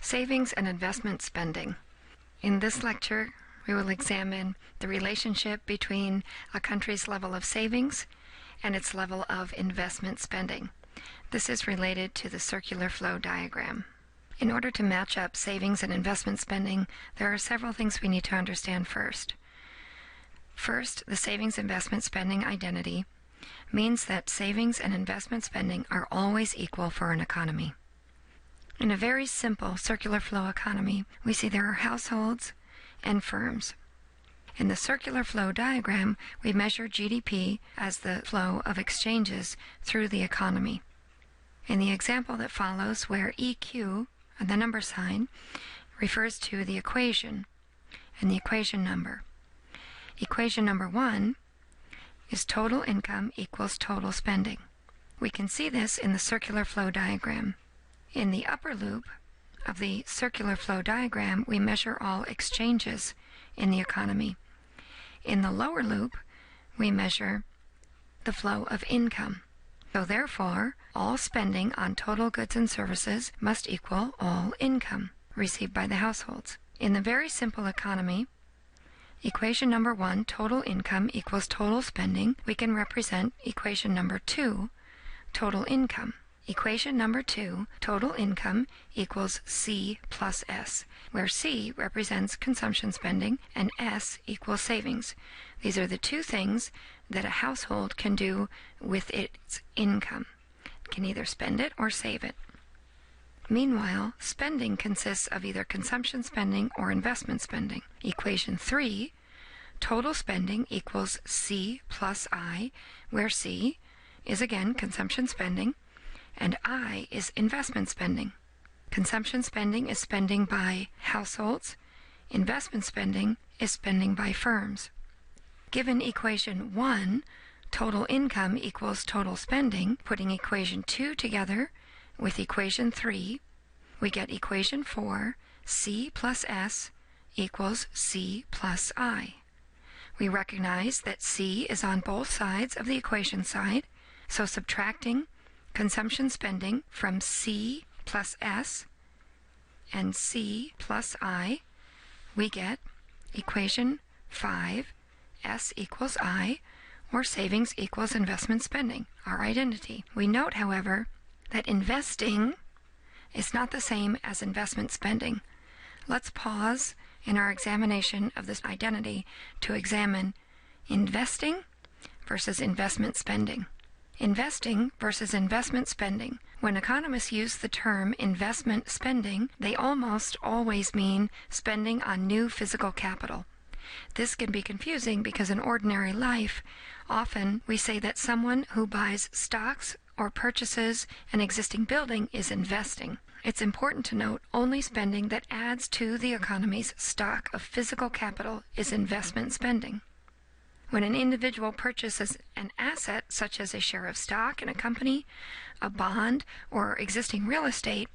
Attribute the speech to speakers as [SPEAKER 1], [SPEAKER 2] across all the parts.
[SPEAKER 1] Savings and investment spending. In this lecture, we will examine the relationship between a country's level of savings and its level of investment spending. This is related to the circular flow diagram. In order to match up savings and investment spending, there are several things we need to understand first. First, the savings investment spending identity means that savings and investment spending are always equal for an economy. In a very simple circular flow economy, we see there are households and firms. In the circular flow diagram, we measure GDP as the flow of exchanges through the economy. In the example that follows, where EQ, the number sign, refers to the equation and the equation number. Equation number 1 is total income equals total spending. We can see this in the circular flow diagram. In the upper loop of the circular flow diagram, we measure all exchanges in the economy. In the lower loop, we measure the flow of income. So therefore, all spending on total goods and services must equal all income received by the households. In the very simple economy, equation number 1, total income equals total spending, we can represent equation number 2, total income. Equation number 2, total income equals C plus S, where C represents consumption spending and S equals savings. These are the two things that a household can do with its income. It can either spend it or save it. Meanwhile, spending consists of either consumption spending or investment spending. Equation 3, total spending equals C plus I, where C is again consumption spending and I is investment spending. Consumption spending is spending by households. Investment spending is spending by firms. Given equation 1, total income equals total spending, putting equation 2 together with equation 3, we get equation 4, C plus S equals C plus I. We recognize that C is on both sides of the equation side, so subtracting consumption spending from C plus S and C plus I, we get equation 5, S equals I, or savings equals investment spending, our identity. We note, however, that investing is not the same as investment spending. Let's pause in our examination of this identity to examine investing versus investment spending. Investing versus investment spending. When economists use the term investment spending, they almost always mean spending on new physical capital. This can be confusing because in ordinary life, often we say that someone who buys stocks or purchases an existing building is investing. It's important to note only spending that adds to the economy's stock of physical capital is investment spending. When an individual purchases an asset, such as a share of stock in a company, a bond, or existing real estate,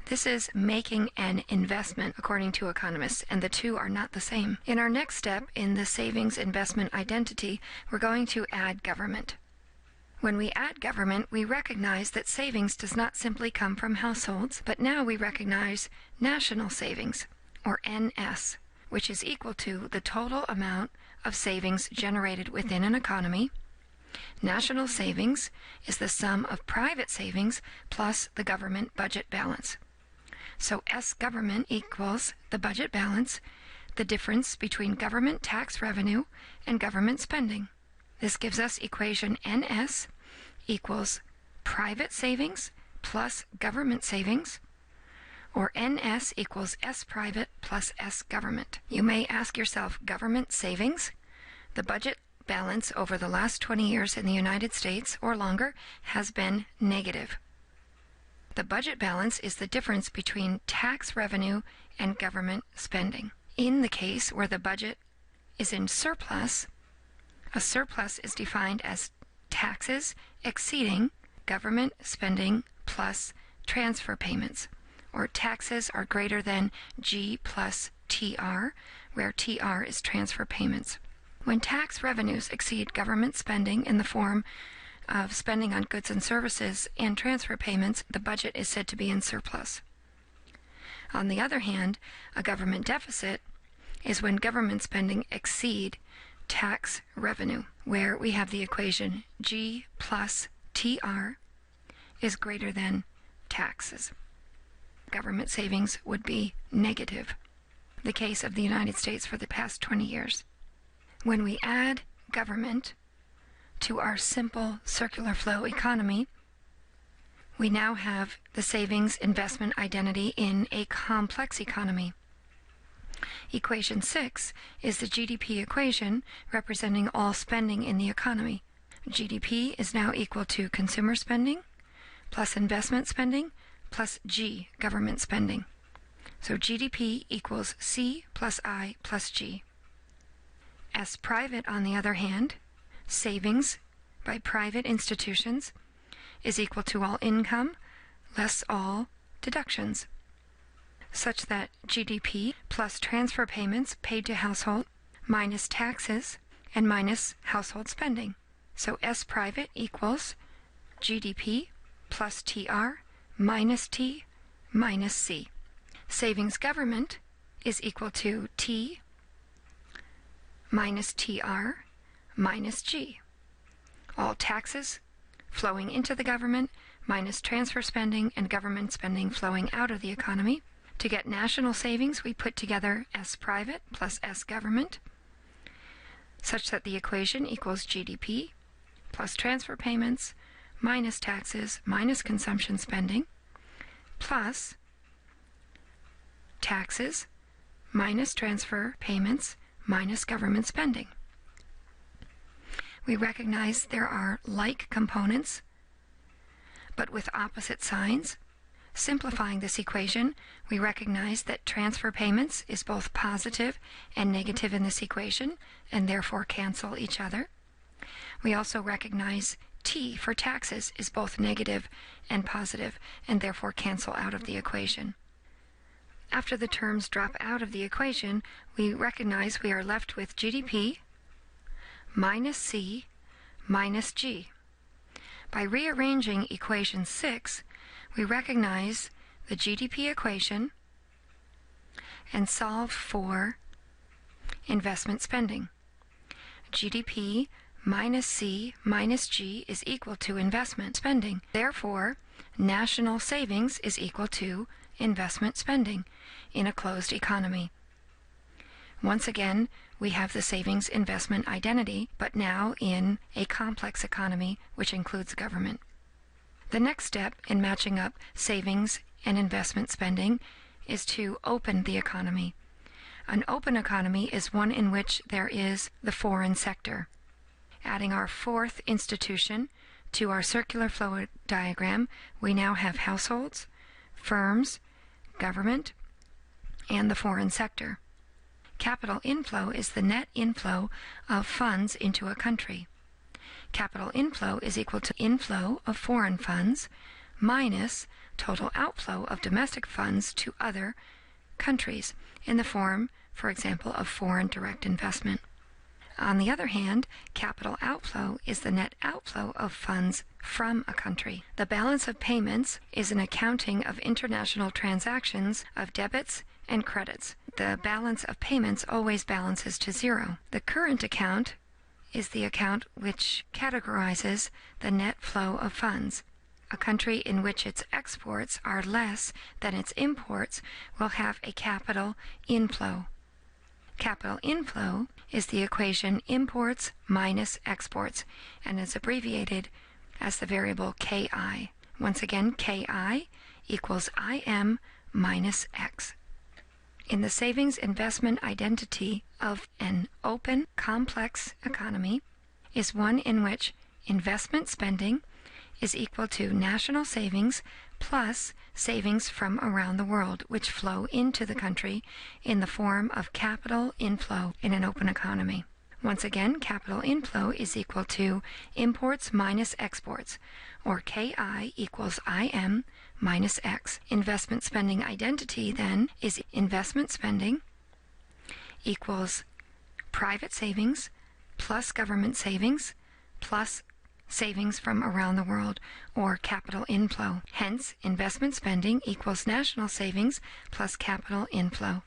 [SPEAKER 1] this is making an investment, according to economists, and the two are not the same. In our next step in the savings investment identity, we're going to add government. When we add government, we recognize that savings does not simply come from households, but now we recognize national savings, or NS, which is equal to the total amount of savings generated within an economy. National savings is the sum of private savings plus the government budget balance. So S government equals the budget balance, the difference between government tax revenue and government spending. This gives us equation NS equals private savings plus government savings, or NS equals S private plus S government. You may ask yourself, government savings? The budget balance over the last 20 years in the United States or longer has been negative. The budget balance is the difference between tax revenue and government spending. In the case where the budget is in surplus, a surplus is defined as taxes exceeding government spending plus transfer payments, or taxes are greater than G plus TR, where TR is transfer payments. When tax revenues exceed government spending in the form of spending on goods and services and transfer payments, the budget is said to be in surplus. On the other hand, a government deficit is when government spending exceed tax revenue, where we have the equation G plus TR is greater than taxes. Government savings would be negative. The case of the United States for the past 20 years. When we add government to our simple circular flow economy, we now have the savings investment identity in a complex economy. Equation 6 is the GDP equation representing all spending in the economy. GDP is now equal to consumer spending plus investment spending plus G, government spending. So GDP equals C plus I plus G. S private, on the other hand, savings by private institutions, is equal to all income less all deductions, such that GDP plus transfer payments paid to household minus taxes and minus household spending. So S private equals GDP plus TR minus T minus C. Savings government is equal to T minus TR minus G. All taxes flowing into the government minus transfer spending and government spending flowing out of the economy. To get national savings, we put together S private plus S government, such that the equation equals GDP plus transfer payments minus taxes minus consumption spending plus taxes minus transfer payments minus government spending. We recognize there are like components, but with opposite signs. Simplifying this equation, we recognize that transfer payments is both positive and negative in this equation, and therefore cancel each other. We also recognize T for taxes is both negative and positive, and therefore cancel out of the equation. After the terms drop out of the equation, we recognize we are left with GDP minus C minus G. By rearranging equation 6, we recognize the GDP equation and solve for investment spending. GDP minus C minus G is equal to investment spending. Therefore, national savings is equal to investment spending in a closed economy. Once again, we have the savings investment identity, but now in a complex economy which includes government. The next step in matching up savings and investment spending is to open the economy. An open economy is one in which there is the foreign sector. Adding our fourth institution to our circular flow diagram, we now have households, firms, government, and the foreign sector. Capital inflow is the net inflow of funds into a country. Capital inflow is equal to inflow of foreign funds minus total outflow of domestic funds to other countries in the form, for example, of foreign direct investment. On the other hand, capital outflow is the net outflow of funds from a country. The balance of payments is an accounting of international transactions of debits and credits. The balance of payments always balances to zero. The current account is the account which categorizes the net flow of funds. A country in which its exports are less than its imports will have a capital inflow. Capital inflow is the equation imports minus exports and is abbreviated as the variable KI. Once again, KI equals IM minus X. In the savings investment identity of an open, complex economy is one in which investment spending is equal to national savings plus savings from around the world, which flow into the country in the form of capital inflow in an open economy. Once again, capital inflow is equal to imports minus exports, or KI equals IM minus X. Investment spending identity, then, is investment spending equals private savings plus government savings plus savings from around the world, or capital inflow. Hence, investment spending equals national savings plus capital inflow,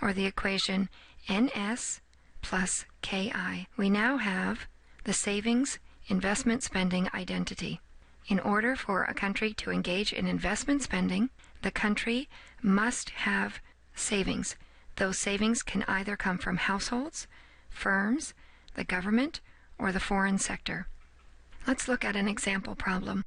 [SPEAKER 1] or the equation NS plus KI. We now have the savings investment spending identity. In order for a country to engage in investment spending, the country must have savings. Those savings can either come from households, firms, the government, or the foreign sector. Let's look at an example problem.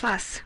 [SPEAKER 1] Plus,